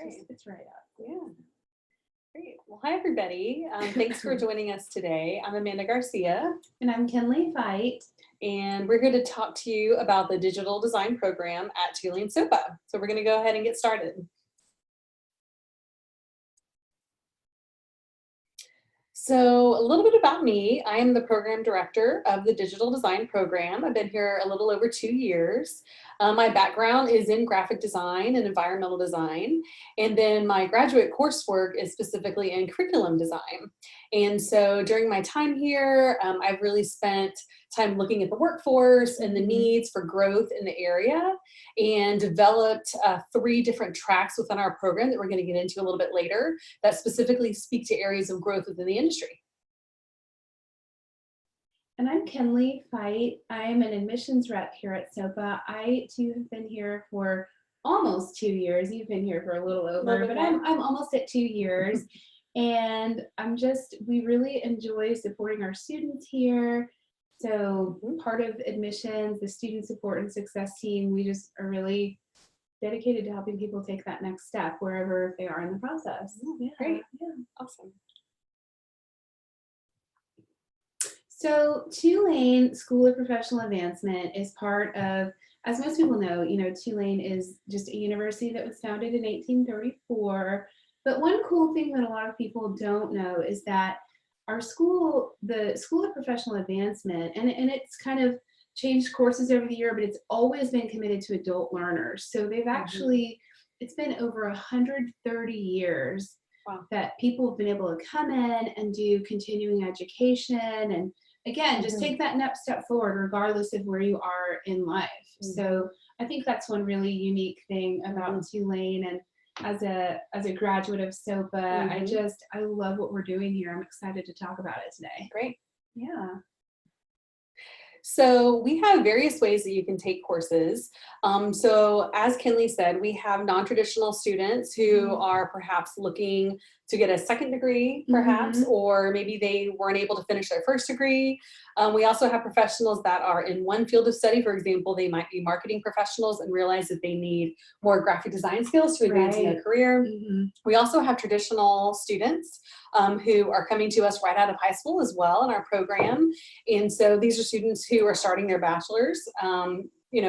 It's right up. Yeah. Great. Well, hi, everybody. Thanks for joining us today. I'm Amanda Garcia. And I'm Kenley Fight. And we're here to talk to you about the digital design program at Tulane SOPA. So we're going to go ahead and get started. So a little bit about me. I am the program director of the digital design program. I've been here a little over 2 years. My background is in graphic design and environmental design. And then my graduate coursework is specifically in curriculum design. And so during my time here, I've really spent time looking at the workforce and the needs for growth in the area, and developed 3 different tracks within our program that we're going to get into a little bit later that specifically speak to areas of growth within the industry. And I'm Kenley Fight. I'm an admissions rep here at SOPA. I too have been here for almost 2 years. You've been here for a little over, but I'm almost at 2 years. And we really enjoy supporting our students here. So part of admissions, the student support and success team, we just are really dedicated to helping people take that next step wherever they are in the process. Yeah, great. Yeah. Awesome. So Tulane School of Professional Advancement is part of, as most people know, Tulane is just a university that was founded in 1834. But one cool thing that a lot of people don't know is that our school, the School of Professional Advancement, and it's kind of changed courses over the year, but it's always been committed to adult learners. So they've actually, it's been over 130 years that people have been able to come in and do continuing education, and again, just take that next step forward regardless of where you are in life. So I think that's one really unique thing about Tulane. And as a graduate of SOPA, I love what we're doing here. I'm excited to talk about it today. Great. Yeah. So we have various ways that you can take courses. So as Kenley said, we have non-traditional students who are perhaps looking to get a second degree, perhaps, or maybe they weren't able to finish their first degree. We also have professionals that are in one field of study. For example, they might be marketing professionals and realize that they need more graphic design skills to advance in their career. We also have traditional students who are coming to us right out of high school as well in our program. And so these are students who are starting their bachelor's,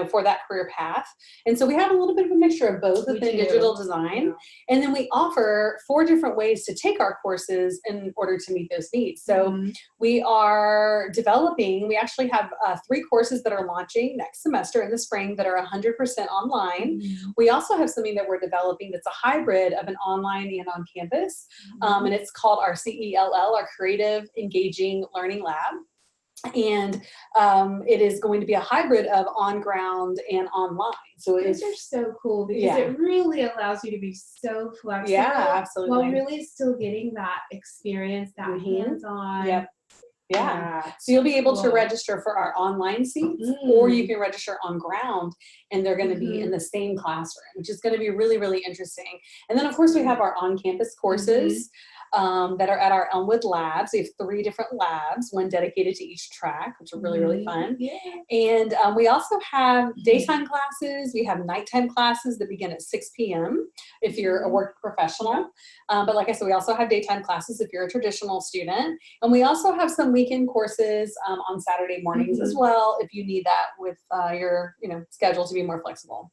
for that career path. And so we have a little bit of a mixture of both within digital design. And then we offer 4 different ways to take our courses in order to meet those needs. So we are developing, we actually have 3 courses that are launching next semester in the spring that are 100% online. We also have something that we're developing that's a hybrid of an online and on campus. And it's called our CELL, our Creative Engaging Learning Lab. And it is going to be a hybrid of on-ground and online. So those are so cool because it really allows you to be so flexible. Yeah, absolutely. While really still getting that experience, that hands-on. Yeah. So you'll be able to register for our online seats, or you can register on ground, and they're going to be in the same classroom, which is going to be really, really interesting. And then, of course, we have our on-campus courses that are at our Elmwood labs. We have 3 different labs, one dedicated to each track, which are really, really fun. And we also have daytime classes. We have nighttime classes that begin at 6 p.m. if you're a work professional. But like I said, we also have daytime classes if you're a traditional student. And we also have some weekend courses on Saturday mornings as well, if you need that with your schedule to be more flexible.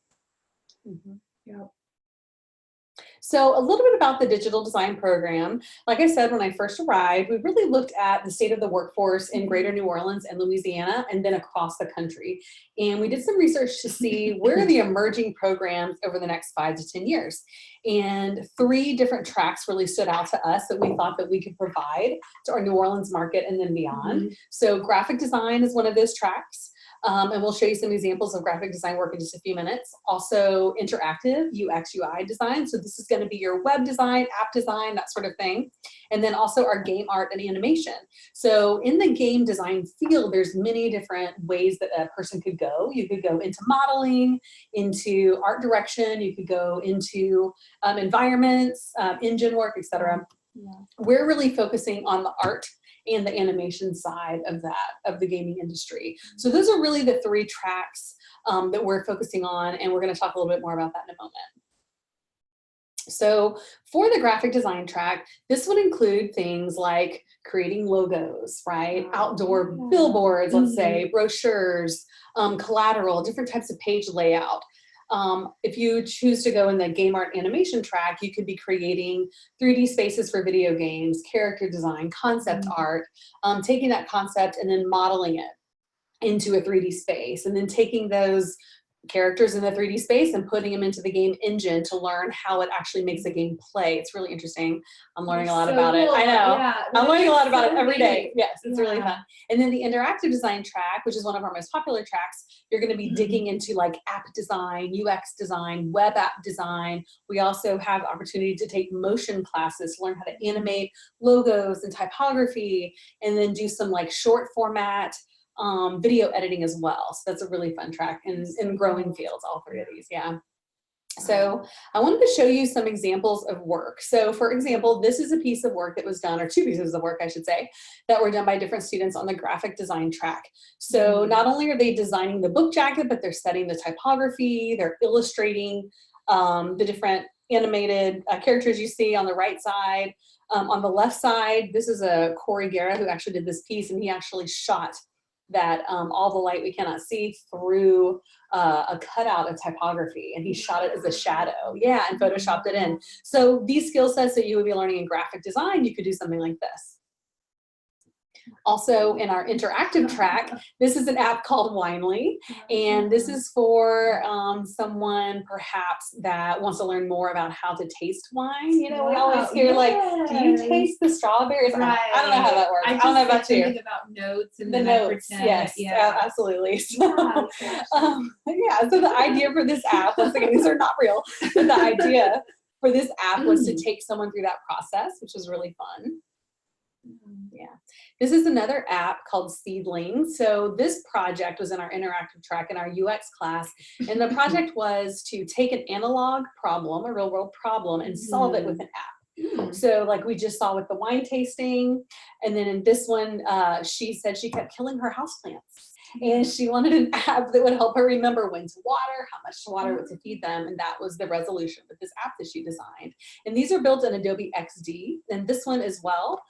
So a little bit about the digital design program. Like I said, when I first arrived, we really looked at the state of the workforce in greater New Orleans and Louisiana, and then across the country. And we did some research to see where are the emerging programs over the next 5 to 10 years. And 3 different tracks really stood out to us that we thought that we could provide to our New Orleans market and then beyond. So graphic design is one of those tracks. And we'll show you some examples of graphic design work in just a few minutes. Also interactive UX UI design. So this is going to be your web design, app design, that sort of thing. And then also our game art and animation. So in the game design field, there's many different ways that a person could go. You could go into modeling, into art direction. You could go into environments, engine work, etc. We're really focusing on the art and the animation side of the gaming industry. So those are really the 3 tracks that we're focusing on, and we're going to talk a little bit more about that in a moment. So for the graphic design track, this would include things like creating logos, right? Outdoor billboards, let's say, brochures, collateral, different types of page layout. If you choose to go in the game art animation track, you could be creating 3D spaces for video games, character design, concept art, taking that concept and then modeling it into a 3D space, and then taking those characters in the 3D space and putting them into the game engine to learn how it actually makes the game play. It's really interesting. I'm learning a lot about it. I know. Yeah, I'm learning a lot about it every neat. day. Yes, it's really fun. And then the interactive design track, which is one of our most popular tracks, you're going to be digging into like app design, UX design, web app design. We also have opportunity to take motion classes to learn how to animate logos and typography, and then do some like short format video editing as well. So that's a really fun track in growing fields, all three of these, yeah. So I wanted to show you some examples of work. So for example, this is a piece of work that was done, or two pieces of work, I should say, that were done by different students on the graphic design track. So not only are they designing the book jacket, but they're studying the typography, they're illustrating the different animated characters you see on the right side. On the left side, this is a Corey Guerra who actually did this piece, and he actually shot that all the light we cannot see through a cutout of typography, and he shot it as a shadow, yeah, and photoshopped it in. So these skill sets that you would be learning in graphic design, you could do something like this. Also in our interactive track, this is an app called Winely, and this is for someone perhaps that wants to learn more about how to taste wine. You know, we always hear like, do you taste the strawberries? Right. I don't know how that works. I don't know about you. About notes and The notes, yes, absolutely. So, yeah, so the idea for this app, once again, these are not real, but the idea for this app was to take someone through that process, which was really fun. Yeah, this is another app called Seedling. So this project was in our interactive track in our UX class, and the project was to take an analog problem, a real world problem, and solve it with an app. So like we just saw with the wine tasting, and then in this one, she said she kept killing her houseplants. And she wanted an app that would help her remember when to water, how much to water, what to feed them, and that was the resolution with this app that she designed. And these are built in Adobe XD, and this one as well.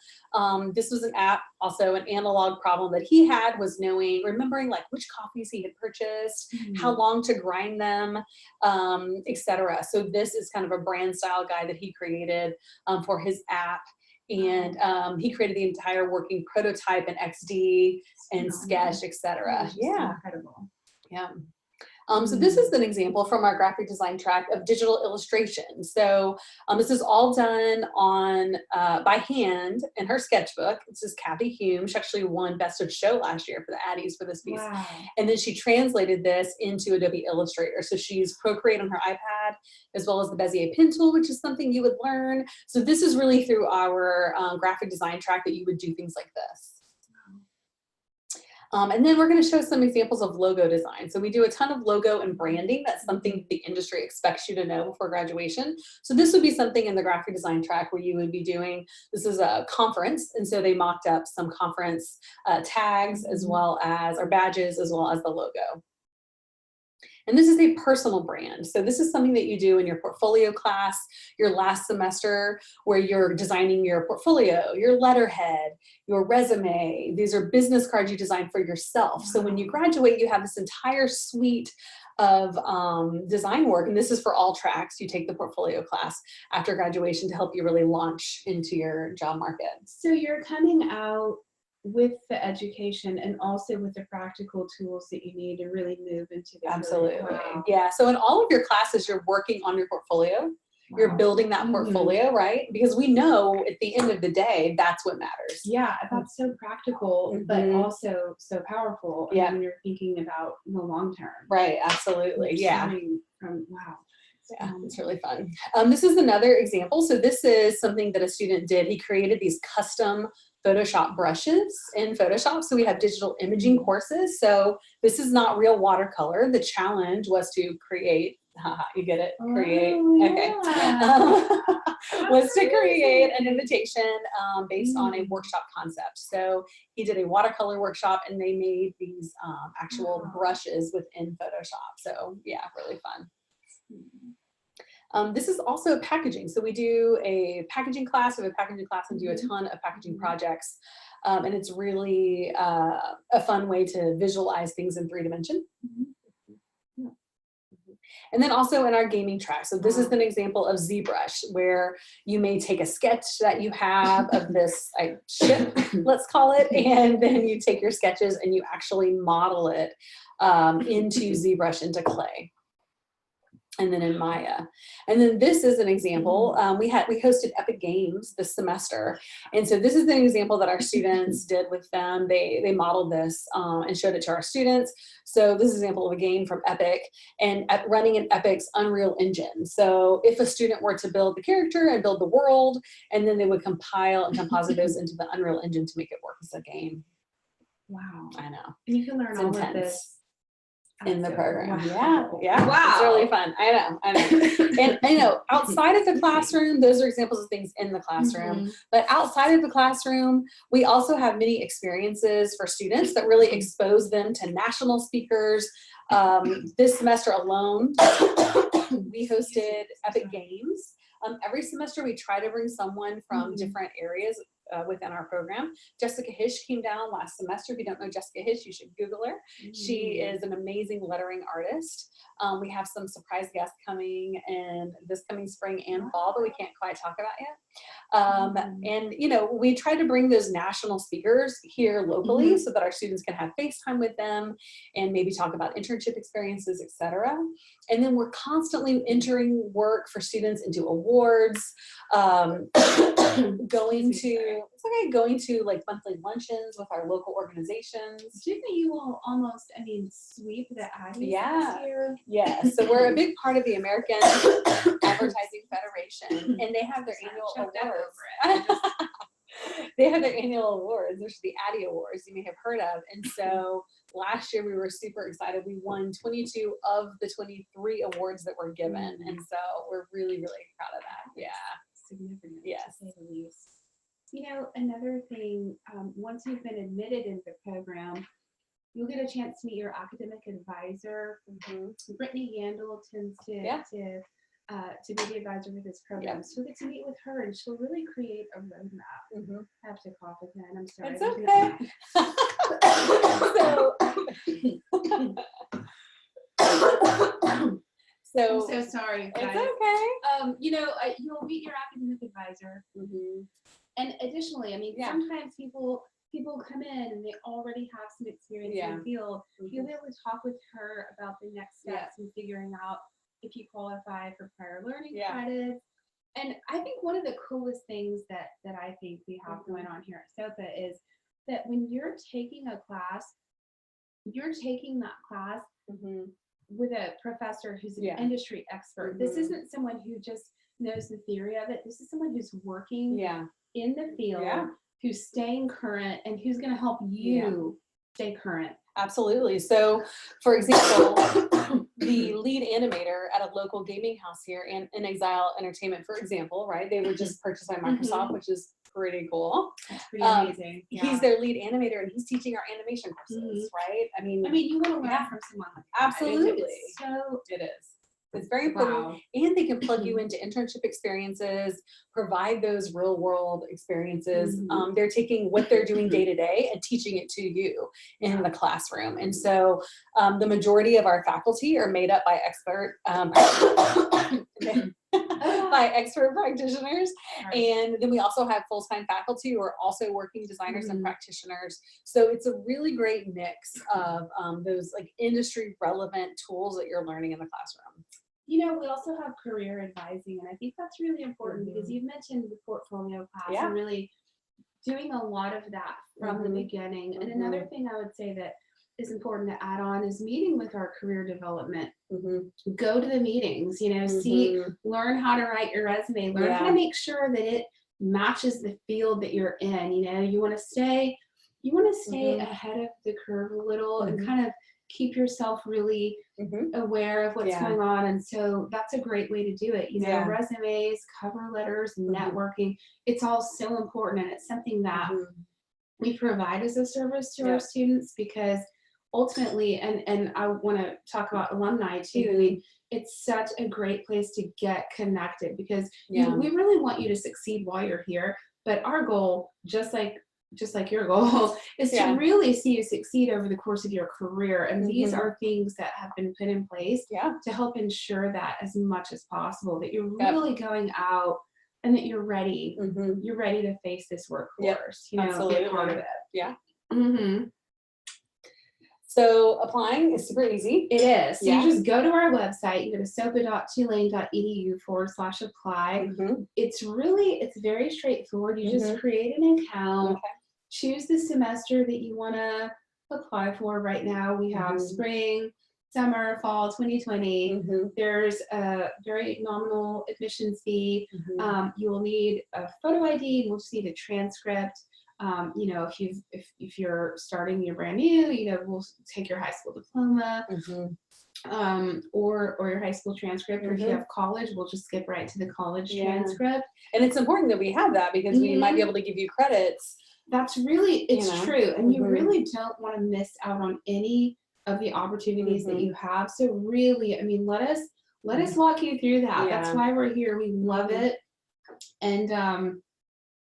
This was an app, also an analog problem that he had, was remembering like which coffees he had purchased, how long to grind them, etc. So this is kind of a brand style guide that he created for his app. And he created the entire working prototype in XD and Sketch, etc. Yeah, incredible. Yeah. So this is an example from our graphic design track of digital illustration. So this is all done on by hand in her sketchbook. This is Kathy Hume. She actually won Best of Show last year for the Addies for this piece. Wow. And then she translated this into Adobe Illustrator. So she's Procreate on her iPad, as well as the Bezier pen tool, which is something you would learn. So this is really through our graphic design track that you would do things like this. And then we're going to show some examples of logo design. So we do a ton of logo and branding. That's something the industry expects you to know before graduation. So this would be something in the graphic design track where you would be doing, this is a conference. And so they mocked up some conference tags as well as, or badges, as well as the logo. And this is a personal brand. So this is something that you do in your portfolio class, your last semester, where you're designing your portfolio, your letterhead, your resume. These are business cards you design for yourself. So when you graduate, you have this entire suite of design work. And this is for all tracks. You take the portfolio class after graduation to help you really launch into your job market. So you're coming out with the education and also with the practical tools that you need to really move into the Absolutely. career. Wow. Yeah. So in all of your classes, you're working on your portfolio. Wow. You're building that portfolio, right? Because we know at the end of the day, that's what matters. Yeah, that's so practical, but also so powerful. Yeah. When you're thinking about the long term. Right. Absolutely. Yeah. Wow. Yeah, it's really fun. This is another example. So this is something that a student did. He created these custom Photoshop brushes in Photoshop. So we have digital imaging courses. So this is not real watercolor. The challenge was to create, you get it? Create, okay. Was to create an invitation based on a workshop concept. So he did a watercolor workshop and they made these actual brushes within Photoshop. So yeah, really fun. This is also packaging. So we do a packaging class, we have a packaging class and do a ton of packaging projects. And it's really a fun way to visualize things in 3 dimension. And then also in our gaming track. So this is an example of ZBrush, where you may take a sketch that you have of this ship, let's call it, and then you take your sketches and you actually model it into ZBrush, into clay. And then in Maya. And then this is an example. We hosted Epic Games this semester. And so this is an example that our students did with them. They modeled this and showed it to our students. So this is an example of a game from Epic and running in Epic's Unreal Engine. So if a student were to build the character and build the world, and then they would compile and composite those into the Unreal Engine to make it work as a game. Wow. I know. And you can learn It's all intense. of this In the program. Wow. Yeah. Wow. It's really fun. I know. And I know outside of the classroom, those are examples of things in the classroom. But outside of the classroom, we also have many experiences for students that really expose them to national speakers. This semester alone, we hosted Epic Games. Every semester we try to bring someone from different areas within our program. Jessica Hish came down last semester. If you don't know Jessica Hish, you should Google her. She is an amazing lettering artist. We have some surprise guests coming in this coming spring and fall, but we can't quite talk about yet. And you know, we try to bring those national speakers here locally so that our students can have FaceTime with them and maybe talk about internship experiences, etc. And then we're constantly entering work for students into awards, going to like monthly luncheons with our local organizations. Didn't you all almost, sweep the Aggies last year? Yeah, so we're a big part of the American Advertising Federation, and they have their annual awards. They have their annual awards, which are the Addy Awards you may have heard of. And so last year we were super excited. We won 22 of the 23 awards that were given. And so we're really, really proud of that. Yeah. Significant, yes. to say the least. You know, another thing, once you've been admitted into the program, you'll get a chance to meet your academic advisor. Brittany Yandel tends to be the advisor for this program. So you'll get to meet with her and she'll really create a roadmap. I have to cough again. I'm sorry. It's okay. I'm so sorry, guys. It's okay. You know, you'll meet your academic advisor. And additionally, sometimes people come in and they already have some experience in the field. You'll be able to talk with her about the next steps and figuring out if you qualify for prior learning credits. And I think one of the coolest things that I think we have going on here at SOPA is that when you're taking a class, you're taking that class with a professor who's an industry expert. This isn't someone who just knows the theory of it. This is someone who's working in the field, who's staying current, and who's going to help you stay current. Absolutely. So, for example, the lead animator at a local gaming house here in Exile Entertainment, for example, right? They were just purchased by Microsoft, which is pretty cool. That's pretty amazing. He's their lead animator, and he's teaching our animation courses, right? You want to learn from someone like that. Absolutely. It is. It's very important. And they can plug you into internship experiences, provide those real world experiences. They're taking what they're doing day to day and teaching it to you in the classroom. And so the majority of our faculty are made up by expert practitioners. And then we also have full-time faculty who are also working designers and practitioners. So it's a really great mix of those like industry relevant tools that you're learning in the classroom. You know, we also have career advising, and I think that's really important because you've mentioned the portfolio class and really doing a lot of that from the beginning. And another thing I would say that is important to add on is meeting with our career development. Go to the meetings, learn how to write your resume, learn how to make sure that it matches the field that you're in. You want to stay ahead of the curve a little and kind of keep yourself really aware of what's going on. And so that's a great way to do it. Resumes, cover letters, networking, it's all so important. And it's something that we provide as a service to our students because ultimately, and I want to talk about alumni too. it's such a great place to get connected because Yeah. we really want you to succeed while you're here. But our goal, just like your goal, is to Yeah. really see you succeed over the course of your career. And these Mhm. are things that have been put in place Yeah. to help ensure that as much as possible, that you're Yep. really going out and that you're ready. Mhm. You're ready to face this Yep. workforce, be a part of Absolutely. it. Yeah. hmm So applying is super easy. It is. So Yeah. you just go to our website, you go to sopa.tulane.edu/apply. Mhm. It's very straightforward. You just Mhm. create an account, Okay. choose the semester that you want to apply for. Right now, we have Mhm. spring, summer, fall 2020. Mhm. There's a very nominal admissions fee. Mhm. You will need a photo ID. We'll just need a transcript. If you're starting, you're brand new, we'll take your high school diploma, Mhm. or your high school transcript, or if you Mhm. have college, we'll just skip right to the college Yeah. transcript. And it's important that we have that because we might be able to give you credits. It's true, and you Mhm. really don't want to miss out on any of the opportunities that you Mhm. have. So really, I mean, let us Mhm. walk you through that. That's Yeah. why we're here. We love Mhm. it, and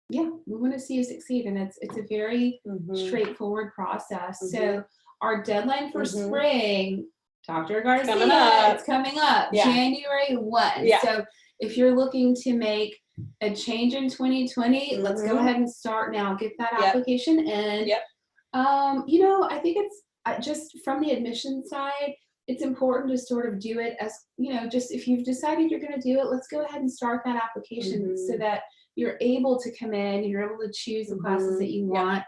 yeah, we want to see you succeed, and it's a very Mhm. straightforward process. Mhm. So our deadline for Mhm. spring, Dr. It's coming Garcia, up. it's coming up, Yeah. January 1. Yeah. So if you're looking to make a change in 2020, let's go Mhm. ahead and start now. Get that Yep. application in. Yep. I think it's just from the admission side, it's important to sort of do it as, just if you've decided you're going to do it, let's go ahead and start that application so Mhm. that you're able to come in, you're able to choose the classes that you Yep. want.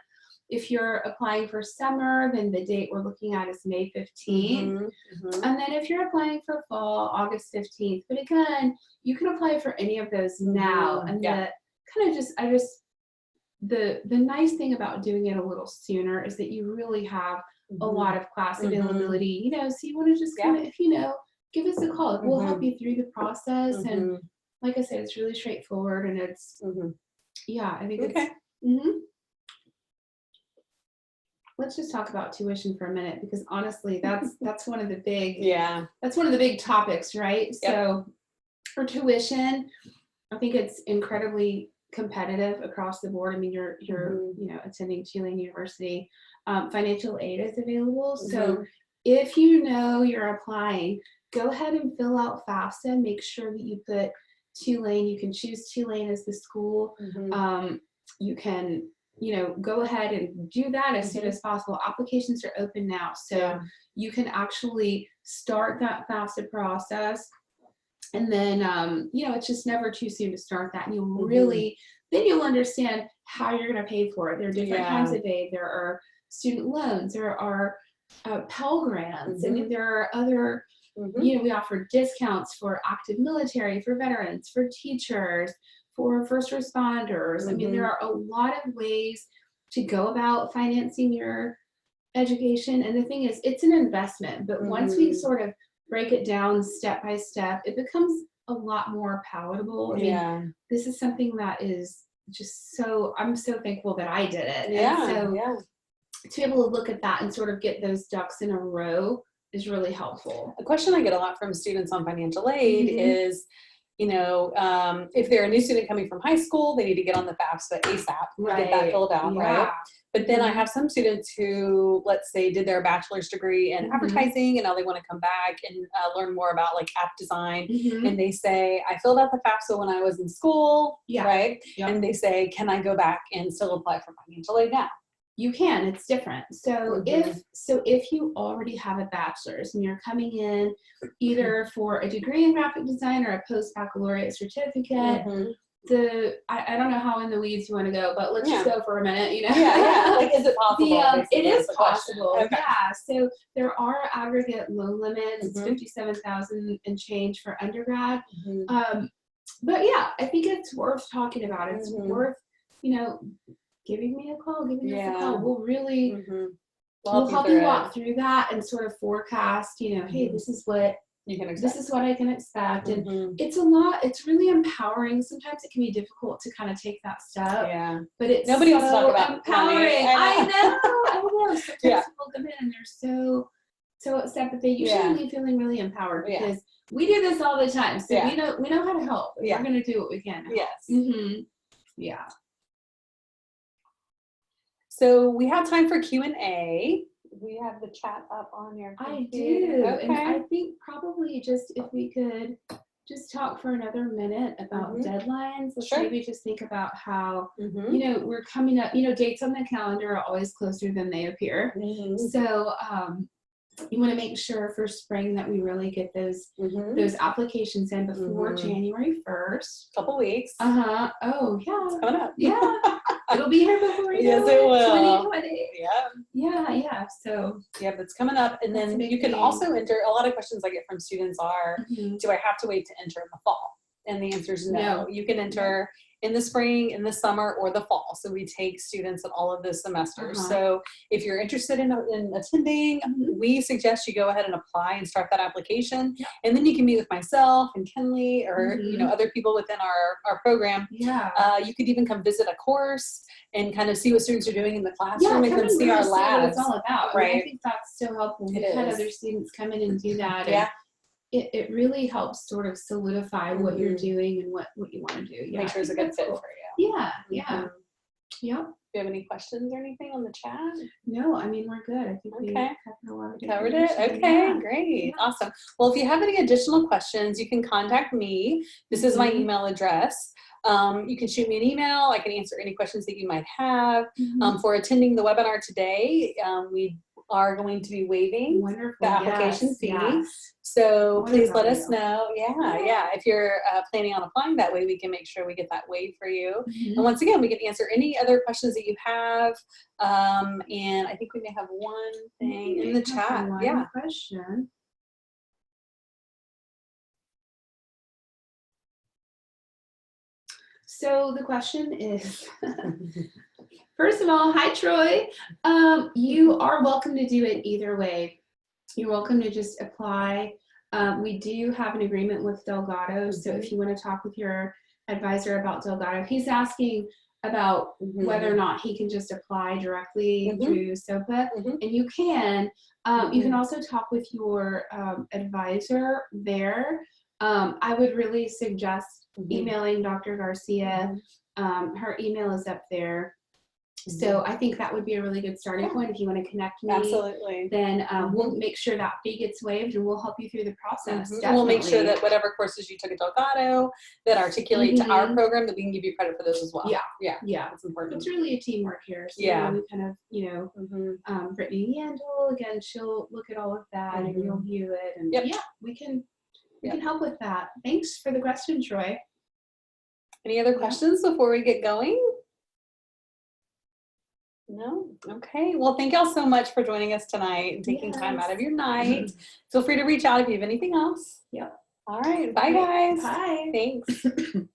If you're applying for summer, then the date we're looking at is May 15th. Mhm. Mhm. And then if you're applying for fall, August 15th. But again, you can apply for any of those now. Mhm. And Yeah. the kind of just, I just, the nice thing about doing it a little sooner is that you really have a lot Mhm. of class Mhm. availability, so you want to just Yeah. kind of, give us a call. We'll help Mhm. you through the process. And Mhm. like I said, it's really straightforward, and Mhm. yeah, I think Okay. hmm let's just talk about tuition for a minute, because honestly, that's one of the big, Yeah. that's one of the big topics, right? Yep. So for tuition, I think it's incredibly competitive across the board. I mean, you're Mhm. attending Tulane University. Financial aid is available. So Mhm. if you know you're applying, go ahead and fill out FAFSA. Make sure that you put Tulane. You can choose Tulane as the school. Mhm. You can go ahead and do that as soon Mhm. as possible. Applications are open now, so Yeah. you can actually start that FAFSA process. And then, it's just never too soon to start that. And Mhm. then you'll understand how you're going to pay for it. There are different kinds Yeah. of aid. There are student loans. There are Pell Grants. I mean, Mhm. there are other, Mhm. we offer discounts for active military, for veterans, for teachers, for first responders. I mean, there Mhm. are a lot of ways to go about financing your education. And the thing is, it's an investment, but once we Mhm. sort of break it down step by step, it becomes a lot more palatable. I mean, Yeah. this is something that is just I'm so thankful that I did it. And Yeah. so Yeah. to be able to look at that and sort of get those ducks in a row is really helpful. A question I get a lot from students on financial aid Mhm. is, if they're a new student coming from high school, they need to get on the FAFSA ASAP and get that Right. filled out, right? Yeah. But then I Mhm. have some students who, let's say, did their bachelor's degree in Mhm. advertising, and now they want to come back and learn more about like app design. Mhm. And they say, I filled out the FAFSA when I was in school, Yeah. right? Yep. And they say, can I go back and still apply for financial aid now? You can, it's different. So if you already have a bachelor's and you're coming in either for a degree in graphic design or a post-baccalaureate certificate, Mhm. I don't know how in the weeds you want to go, but let's just Yeah. go for a minute, Yeah. Like, is it possible? It basically, is the question. possible, Okay. yeah. So there are aggregate loan limits. It's Mhm. 57,000 and change for undergrad. Mhm. But yeah, I think it's worth talking about. It's Mhm. worth, you know, giving me a call, giving us a call. Yeah. Mhm. We'll Walk you help through you it. walk through that and sort of forecast, hey, Mhm. this is what You can expect. I can expect. And Mhm. it's really empowering. Sometimes it can be difficult to kind of take that step, Yeah. but it's Nobody wants to talk so about money. empowering. I know. I know. Sometimes Yeah. people come in and they're so so upset, but they usually leave feeling really empowered because we do this all the time. So we know how to help. We're going to do what we can. Yes. Yeah. So we have time for Q&A. We have the chat up on your computer. I do. Okay. And I think probably just if we could just talk for another minute about deadlines. Let's maybe just think about how, you know, we're coming up, you know, dates on the calendar are always closer than they appear. So you want to make sure for spring that we really get those applications in before January 1st. Couple weeks. Oh, yeah. It's coming up. Yeah. It'll be here before you know it will. 2020. Yeah. So it's coming up. And then you can also enter, a lot of questions I get from students are, do I have to wait to enter in the fall? And the answer is no. You can enter in the spring, in the summer, or the fall. So we take students in all of those semesters. So if you're interested in attending, we suggest you go ahead and apply and start that application. And then you can meet with myself and Kenley or you know, other people within our program. You could even come visit a course and kind of see what students are doing in the classroom and come see our labs. What it's all about. Right. I think that's so helpful. We've had other students come in and do that. And it really helps sort of solidify what you're doing and what you want to do. Make sure it's a good fit for you. Yep. Do you have any questions or anything on the chat? No, I mean, we're good. I think we covered it. Okay, great. Awesome. Well, if you have any additional questions, you can contact me. This is my email address. You can shoot me an email. I can answer any questions that you might have. For attending the webinar today, we are going to be waiving the application fee. So please let us know. If you're planning on applying that way, we can make sure we get that waived for you. And once again, we can answer any other questions that you have. And I think we may have one thing in the chat. Question. So the question is, first of all, hi, Troy. You are welcome to do it either way. You're welcome to just apply. We do have an agreement with Delgado. So if you want to talk with your advisor about Delgado, he's asking about whether or not he can just apply directly through SOPA. And you can. You can also talk with your advisor there. I would really suggest emailing Dr. Garcia. Her email is up there. So I think that would be a really good starting point. If you want to connect me, then we'll make sure that fee gets waived and we'll help you through the process. We'll make sure that whatever courses you took at Delgado that articulate to our program, that we can give you credit for those as well. Yeah, it's important. It's really a teamwork here. So we kind of, you know, Brittany Yandel, again, she'll look at all of that and you'll view it. And we can help with that. Thanks for the question, Troy. Any other questions before we get going? No? Okay. Well, thank y'all so much for joining us tonight and taking time out of your night. Feel free to reach out if you have anything else. All right. Bye, guys. Bye. Thanks.